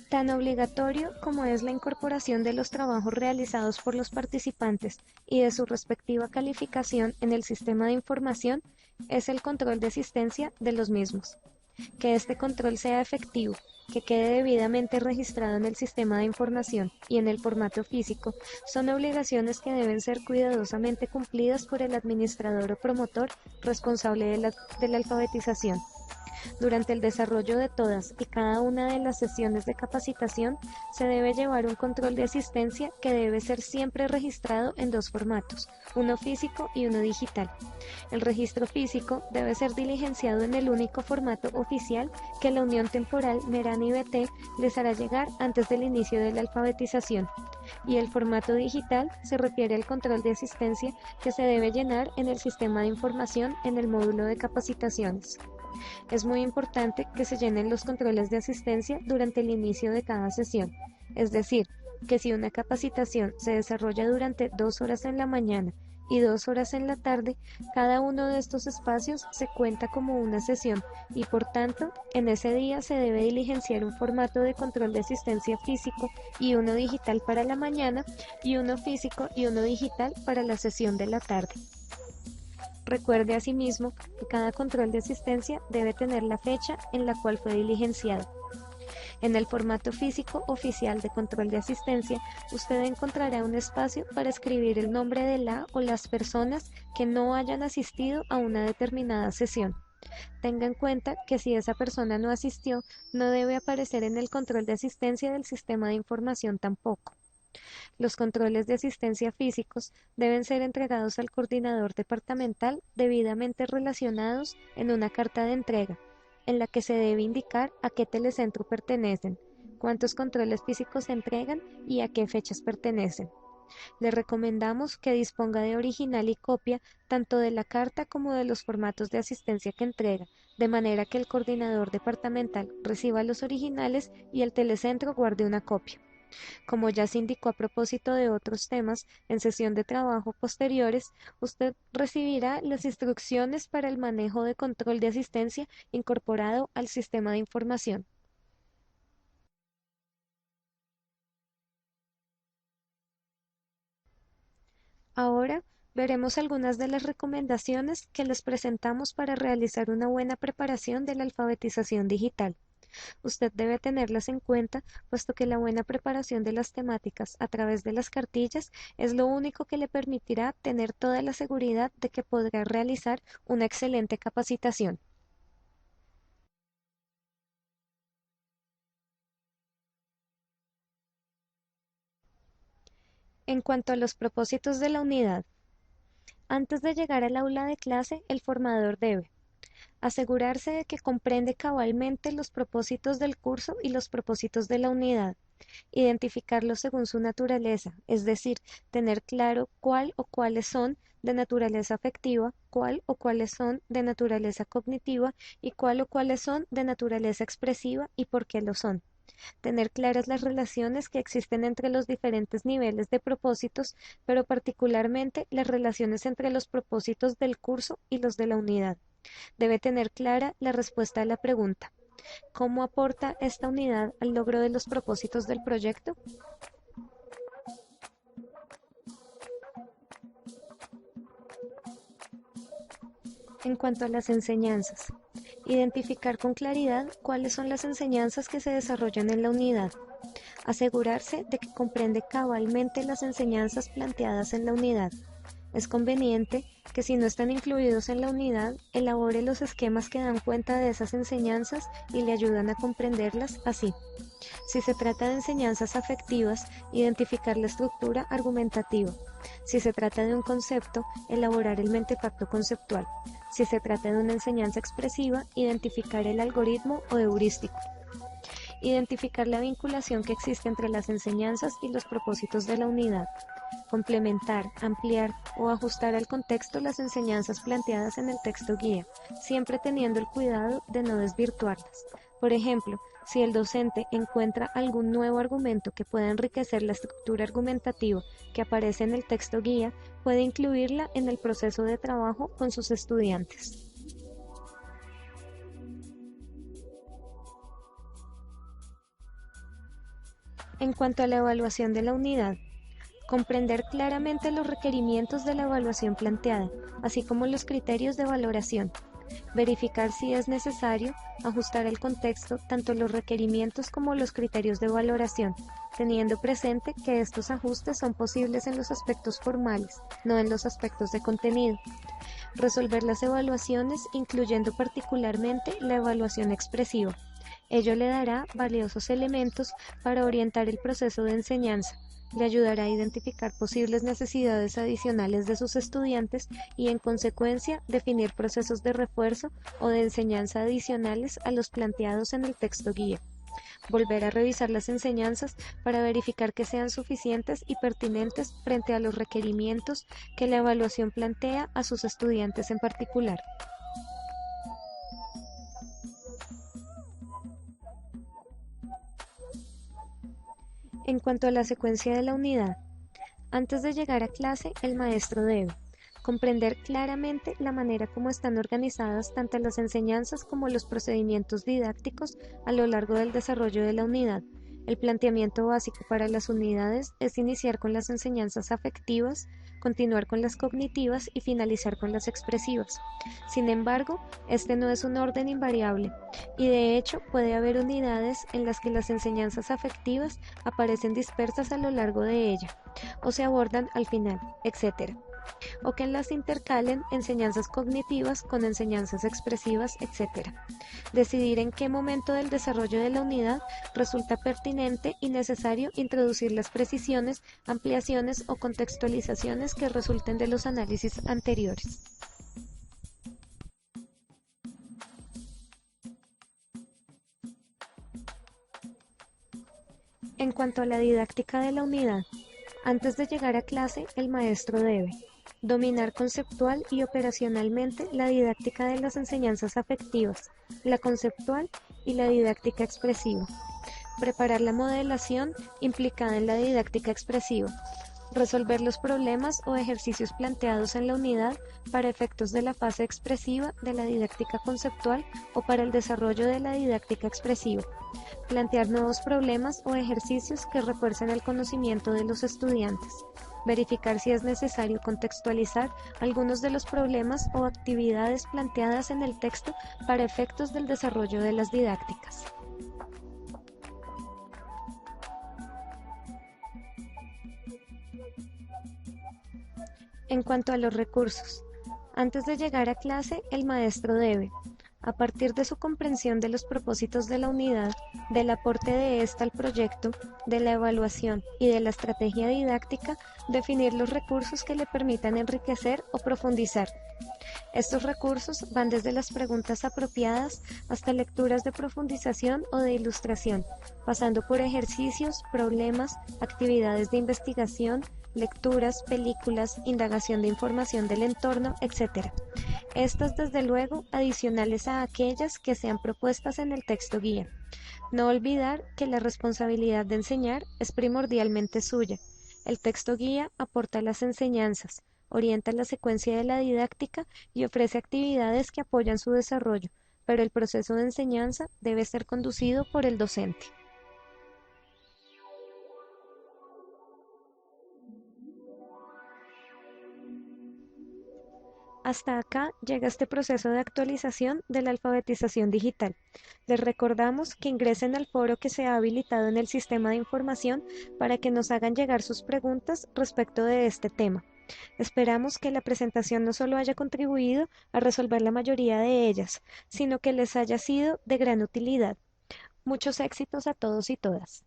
Tan obligatorio como es la incorporación de los trabajos realizados por los participantes y de su respectiva calificación en el sistema de información, es el control de asistencia de los mismos. Que este control sea efectivo, que quede debidamente registrado en el sistema de información y en el formato físico, son obligaciones que deben ser cuidadosamente cumplidas por el administrador o promotor responsable de la alfabetización. Durante el desarrollo de todas y cada una de las sesiones de capacitación, se debe llevar un control de asistencia que debe ser siempre registrado en dos formatos, uno físico y uno digital. El registro físico debe ser diligenciado en el único formato oficial que la Unión Temporal Merani-BT les hará llegar antes del inicio de la alfabetización. Y el formato digital se refiere al control de asistencia que se debe llenar en el sistema de información en el módulo de capacitaciones. Es muy importante que se llenen los controles de asistencia durante el inicio de cada sesión, es decir, que si una capacitación se desarrolla durante 2 horas en la mañana y 2 horas en la tarde, cada uno de estos espacios se cuenta como una sesión y por tanto, en ese día se debe diligenciar un formato de control de asistencia físico y uno digital para la mañana y uno físico y uno digital para la sesión de la tarde. Recuerde asimismo que cada control de asistencia debe tener la fecha en la cual fue diligenciado. En el formato físico oficial de control de asistencia, usted encontrará un espacio para escribir el nombre de la o las personas que no hayan asistido a una determinada sesión. Tenga en cuenta que si esa persona no asistió, no debe aparecer en el control de asistencia del sistema de información tampoco. Los controles de asistencia físicos deben ser entregados al coordinador departamental debidamente relacionados en una carta de entrega, en la que se debe indicar a qué telecentro pertenecen, cuántos controles físicos se entregan y a qué fechas pertenecen. Le recomendamos que disponga de original y copia tanto de la carta como de los formatos de asistencia que entrega, de manera que el coordinador departamental reciba los originales y el telecentro guarde una copia. Como ya se indicó a propósito de otros temas en sesión de trabajo posteriores, usted recibirá las instrucciones para el manejo de control de asistencia incorporado al sistema de información. Ahora veremos algunas de las recomendaciones que les presentamos para realizar una buena preparación de la alfabetización digital. Usted debe tenerlas en cuenta, puesto que la buena preparación de las temáticas a través de las cartillas es lo único que le permitirá tener toda la seguridad de que podrá realizar una excelente capacitación. En cuanto a los propósitos de la unidad, antes de llegar al aula de clase, el formador debe asegurarse de que comprende cabalmente los propósitos del curso y los propósitos de la unidad. Identificarlos según su naturaleza, es decir, tener claro cuál o cuáles son de naturaleza afectiva, cuál o cuáles son de naturaleza cognitiva y cuál o cuáles son de naturaleza expresiva y por qué lo son. Tener claras las relaciones que existen entre los diferentes niveles de propósitos, pero particularmente las relaciones entre los propósitos del curso y los de la unidad. Debe tener clara la respuesta a la pregunta: ¿cómo aporta esta unidad al logro de los propósitos del proyecto? En cuanto a las enseñanzas, identificar con claridad cuáles son las enseñanzas que se desarrollan en la unidad. Asegurarse de que comprende cabalmente las enseñanzas planteadas en la unidad. Es conveniente que si no están incluidos en la unidad, elabore los esquemas que dan cuenta de esas enseñanzas y le ayudan a comprenderlas así. Si se trata de enseñanzas afectivas, identificar la estructura argumentativa. Si se trata de un concepto, elaborar el mentefacto conceptual. Si se trata de una enseñanza expresiva, identificar el algoritmo o heurístico. Identificar la vinculación que existe entre las enseñanzas y los propósitos de la unidad. Complementar, ampliar o ajustar al contexto las enseñanzas planteadas en el texto guía, siempre teniendo el cuidado de no desvirtuarlas. Por ejemplo, si el docente encuentra algún nuevo argumento que pueda enriquecer la estructura argumentativa que aparece en el texto guía, puede incluirla en el proceso de trabajo con sus estudiantes. En cuanto a la evaluación de la unidad, comprender claramente los requerimientos de la evaluación planteada, así como los criterios de valoración. Verificar si es necesario ajustar al contexto tanto los requerimientos como los criterios de valoración, teniendo presente que estos ajustes son posibles en los aspectos formales, no en los aspectos de contenido. Resolver las evaluaciones, incluyendo particularmente la evaluación expresiva. Ello le dará valiosos elementos para orientar el proceso de enseñanza. Le ayudará a identificar posibles necesidades adicionales de sus estudiantes y, en consecuencia, definir procesos de refuerzo o de enseñanza adicionales a los planteados en el texto guía. Volver a revisar las enseñanzas para verificar que sean suficientes y pertinentes frente a los requerimientos que la evaluación plantea a sus estudiantes en particular. En cuanto a la secuencia de la unidad, antes de llegar a clase, el maestro debe comprender claramente la manera como están organizadas tanto las enseñanzas como los procedimientos didácticos a lo largo del desarrollo de la unidad. El planteamiento básico para las unidades es iniciar con las enseñanzas afectivas, continuar con las cognitivas y finalizar con las expresivas. Sin embargo, este no es un orden invariable y de hecho puede haber unidades en las que las enseñanzas afectivas aparecen dispersas a lo largo de ella o se abordan al final, etc. O que las intercalen enseñanzas cognitivas con enseñanzas expresivas, etc. Decidir en qué momento del desarrollo de la unidad resulta pertinente y necesario introducir las precisiones, ampliaciones o contextualizaciones que resulten de los análisis anteriores. En cuanto a la didáctica de la unidad, antes de llegar a clase, el maestro debe dominar conceptual y operacionalmente la didáctica de las enseñanzas afectivas, la conceptual y la didáctica expresiva. Preparar la modelación implicada en la didáctica expresiva. Resolver los problemas o ejercicios planteados en la unidad para efectos de la fase expresiva de la didáctica conceptual o para el desarrollo de la didáctica expresiva. Plantear nuevos problemas o ejercicios que refuercen el conocimiento de los estudiantes. Verificar si es necesario contextualizar algunos de los problemas o actividades planteadas en el texto para efectos del desarrollo de las didácticas. En cuanto a los recursos, antes de llegar a clase, el maestro debe, a partir de su comprensión de los propósitos de la unidad, del aporte de ésta al proyecto, de la evaluación y de la estrategia didáctica, definir los recursos que le permitan enriquecer o profundizar. Estos recursos van desde las preguntas apropiadas hasta lecturas de profundización o de ilustración, pasando por ejercicios, problemas, actividades de investigación, lecturas, películas, indagación de información del entorno, etc. Estas, desde luego, adicionales a aquellas que sean propuestas en el texto guía. No olvidar que la responsabilidad de enseñar es primordialmente suya. El texto guía aporta las enseñanzas, orienta la secuencia de la didáctica y ofrece actividades que apoyan su desarrollo, pero el proceso de enseñanza debe ser conducido por el docente. Hasta acá llega este proceso de actualización de la alfabetización digital. Les recordamos que ingresen al foro que se ha habilitado en el sistema de información para que nos hagan llegar sus preguntas respecto de este tema. Esperamos que la presentación no solo haya contribuido a resolver la mayoría de ellas, sino que les haya sido de gran utilidad. Muchos éxitos a todos y todas.